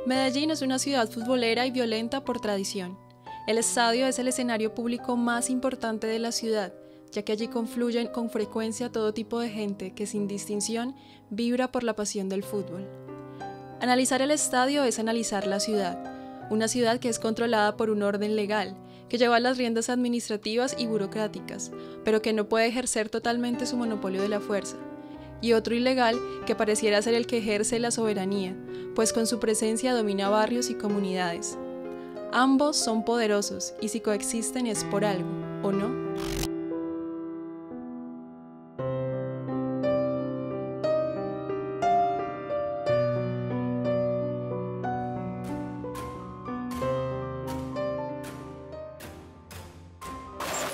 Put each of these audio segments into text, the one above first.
Medellín es una ciudad futbolera y violenta por tradición. El estadio es el escenario público más importante de la ciudad, ya que allí confluyen con frecuencia todo tipo de gente que sin distinción vibra por la pasión del fútbol. Analizar el estadio es analizar la ciudad, una ciudad que es controlada por un orden legal, que lleva las riendas administrativas y burocráticas, pero que no puede ejercer totalmente su monopolio de la fuerza, y otro ilegal que pareciera ser el que ejerce la soberanía, pues con su presencia domina barrios y comunidades. Ambos son poderosos y si coexisten es por algo, ¿o no?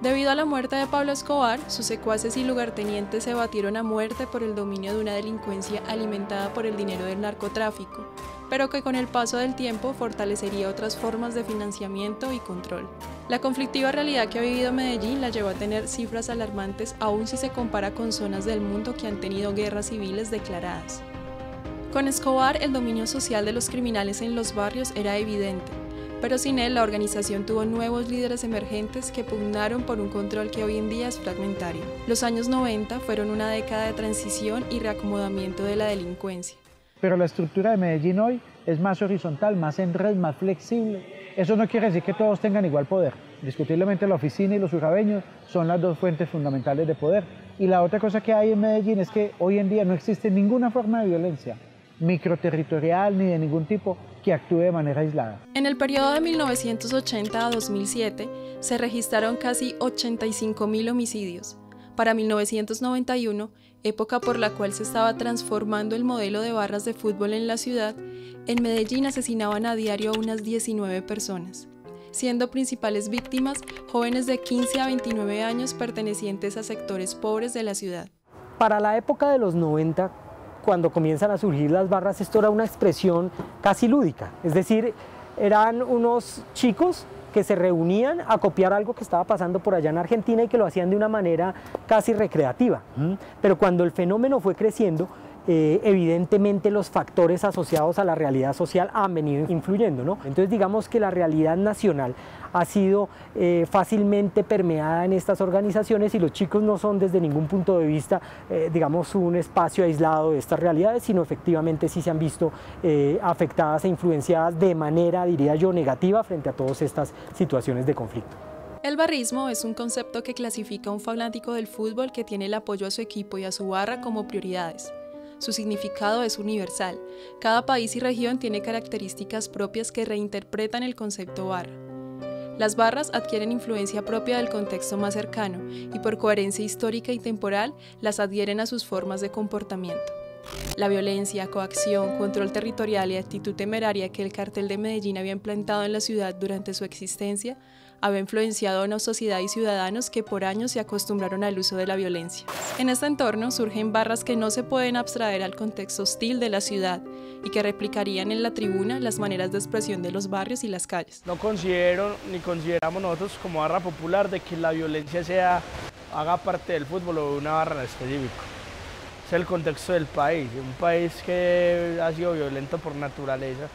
Debido a la muerte de Pablo Escobar, sus secuaces y lugartenientes se batieron a muerte por el dominio de una delincuencia alimentada por el dinero del narcotráfico, pero que con el paso del tiempo fortalecería otras formas de financiamiento y control. La conflictiva realidad que ha vivido Medellín la llevó a tener cifras alarmantes aún si se compara con zonas del mundo que han tenido guerras civiles declaradas. Con Escobar, el dominio social de los criminales en los barrios era evidente, pero sin él la organización tuvo nuevos líderes emergentes que pugnaron por un control que hoy en día es fragmentario. Los años 90 fueron una década de transición y reacomodamiento de la delincuencia. Pero la estructura de Medellín hoy es más horizontal, más en red, más flexible. Eso no quiere decir que todos tengan igual poder. Discutiblemente la oficina y los urabeños son las dos fuentes fundamentales de poder. Y la otra cosa que hay en Medellín es que hoy en día no existe ninguna forma de violencia microterritorial ni de ningún tipo que actúe de manera aislada. En el periodo de 1980 a 2007 se registraron casi 85.000 homicidios. Para 1991, época por la cual se estaba transformando el modelo de barras de fútbol en la ciudad, en Medellín asesinaban a diario a unas 19 personas, siendo principales víctimas jóvenes de 15 a 29 años pertenecientes a sectores pobres de la ciudad. Para la época de los 90, cuando comienzan a surgir las barras, esto era una expresión casi lúdica, es decir, eran unos chicos que se reunían a copiar algo que estaba pasando por allá en Argentina y que lo hacían de una manera casi recreativa. Pero cuando el fenómeno fue creciendo, evidentemente los factores asociados a la realidad social han venido influyendo, ¿no? Entonces digamos que la realidad nacional ha sido fácilmente permeada en estas organizaciones y los chicos no son desde ningún punto de vista, digamos, un espacio aislado de estas realidades, sino efectivamente sí se han visto afectadas e influenciadas de manera, diría yo, negativa frente a todas estas situaciones de conflicto. El barrismo es un concepto que clasifica a un fanático del fútbol que tiene el apoyo a su equipo y a su barra como prioridades. Su significado es universal. Cada país y región tiene características propias que reinterpretan el concepto barra. Las barras adquieren influencia propia del contexto más cercano y por coherencia histórica y temporal las adhieren a sus formas de comportamiento. La violencia, coacción, control territorial y actitud temeraria que el Cartel de Medellín había implantado en la ciudad durante su existencia había influenciado a una sociedad y ciudadanos que por años se acostumbraron al uso de la violencia. En este entorno surgen barras que no se pueden abstraer al contexto hostil de la ciudad y que replicarían en la tribuna las maneras de expresión de los barrios y las calles. No considero ni consideramos nosotros como barra popular de que la violencia haga parte del fútbol o de una barra en específico. Es el contexto del país, un país que ha sido violento por naturaleza,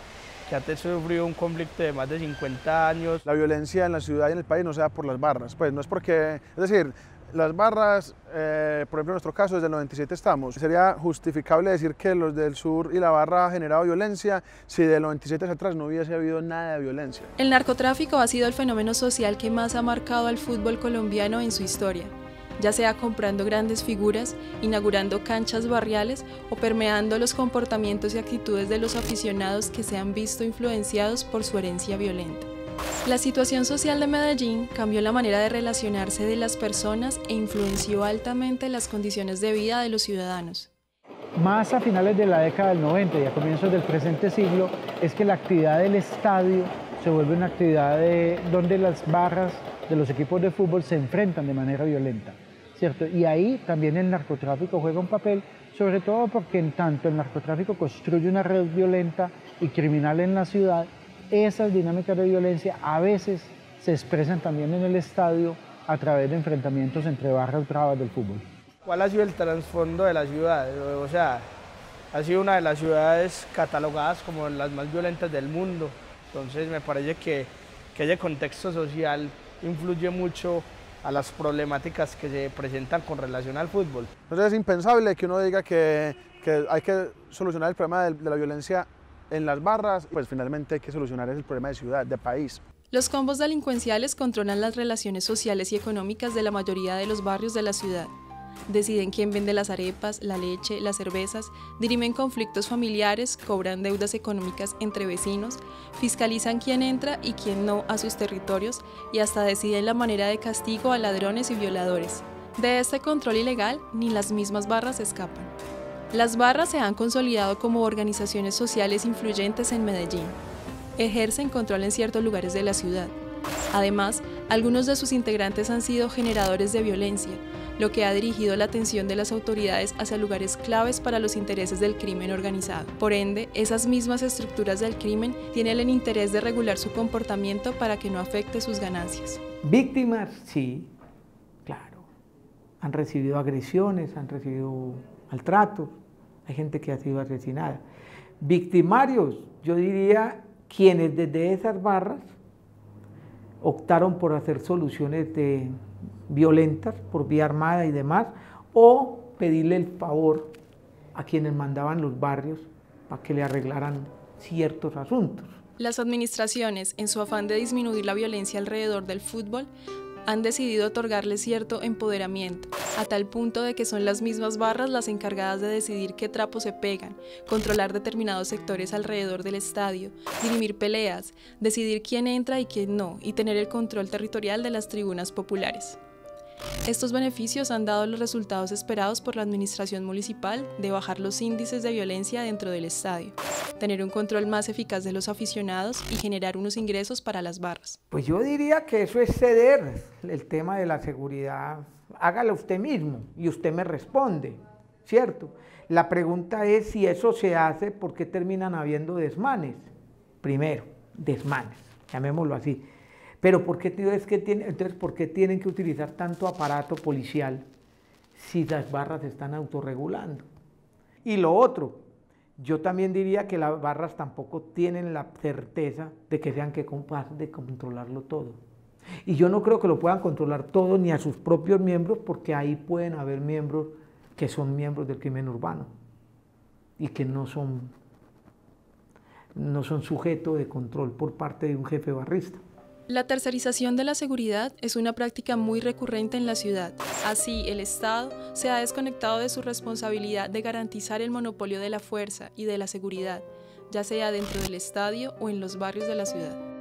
que ha sufrido un conflicto de más de 50 años. La violencia en la ciudad y en el país no se da por las barras, pues no es porque, es decir, las barras, por ejemplo en nuestro caso desde el 97 estamos, sería justificable decir que los del sur y la barra han generado violencia si del 97 hacia atrás no hubiese habido nada de violencia. El narcotráfico ha sido el fenómeno social que más ha marcado al fútbol colombiano en su historia, ya sea comprando grandes figuras, inaugurando canchas barriales o permeando los comportamientos y actitudes de los aficionados que se han visto influenciados por su herencia violenta. La situación social de Medellín cambió la manera de relacionarse de las personas e influenció altamente las condiciones de vida de los ciudadanos. Más a finales de la década del 90 y a comienzos del presente siglo es que la actividad del estadio se vuelve una actividad donde las barras de los equipos de fútbol se enfrentan de manera violenta, ¿cierto? Y ahí también el narcotráfico juega un papel, sobre todo porque en tanto el narcotráfico construye una red violenta y criminal en la ciudad, esas dinámicas de violencia a veces se expresan también en el estadio a través de enfrentamientos entre barras bravas del fútbol. ¿Cuál ha sido el trasfondo de la ciudad? O sea, ha sido una de las ciudades catalogadas como las más violentas del mundo. Entonces me parece que ese contexto social influye mucho a las problemáticas que se presentan con relación al fútbol. Entonces es impensable que uno diga que hay que solucionar el problema de la violencia en las barras, pues finalmente hay que solucionar el problema de ciudad, de país. Los combos delincuenciales controlan las relaciones sociales y económicas de la mayoría de los barrios de la ciudad. Deciden quién vende las arepas, la leche, las cervezas, dirimen conflictos familiares, cobran deudas económicas entre vecinos, fiscalizan quién entra y quién no a sus territorios y hasta deciden la manera de castigo a ladrones y violadores. De este control ilegal, ni las mismas barras escapan. Las barras se han consolidado como organizaciones sociales influyentes en Medellín. Ejercen control en ciertos lugares de la ciudad. Además, algunos de sus integrantes han sido generadores de violencia, lo que ha dirigido la atención de las autoridades hacia lugares claves para los intereses del crimen organizado. Por ende, esas mismas estructuras del crimen tienen el interés de regular su comportamiento para que no afecte sus ganancias. Víctimas, sí, claro. Han recibido agresiones, han recibido maltratos, hay gente que ha sido asesinada. Victimarios, yo diría quienes desde esas barras optaron por hacer soluciones violentas por vía armada y demás, o pedirle el favor a quienes mandaban los barrios para que le arreglaran ciertos asuntos. Las administraciones, en su afán de disminuir la violencia alrededor del fútbol, han decidido otorgarle cierto empoderamiento, a tal punto de que son las mismas barras las encargadas de decidir qué trapos se pegan, controlar determinados sectores alrededor del estadio, dirimir peleas, decidir quién entra y quién no, y tener el control territorial de las tribunas populares. Estos beneficios han dado los resultados esperados por la administración municipal de bajar los índices de violencia dentro del estadio, tener un control más eficaz de los aficionados y generar unos ingresos para las barras. Pues yo diría que eso es ceder el tema de la seguridad. Hágalo usted mismo y usted me responde, ¿cierto? La pregunta es si eso se hace, ¿por qué terminan habiendo desmanes? Primero, desmanes, llamémoslo así. Pero ¿por qué tienen que utilizar tanto aparato policial si las barras se están autorregulando? Y lo otro, yo también diría que las barras tampoco tienen la certeza de que sean capaces de controlarlo todo. Y yo no creo que lo puedan controlar todo ni a sus propios miembros, porque ahí pueden haber miembros que son miembros del crimen urbano y que no son sujetos de control por parte de un jefe barrista. La tercerización de la seguridad es una práctica muy recurrente en la ciudad. Así, el Estado se ha desconectado de su responsabilidad de garantizar el monopolio de la fuerza y de la seguridad, ya sea dentro del estadio o en los barrios de la ciudad.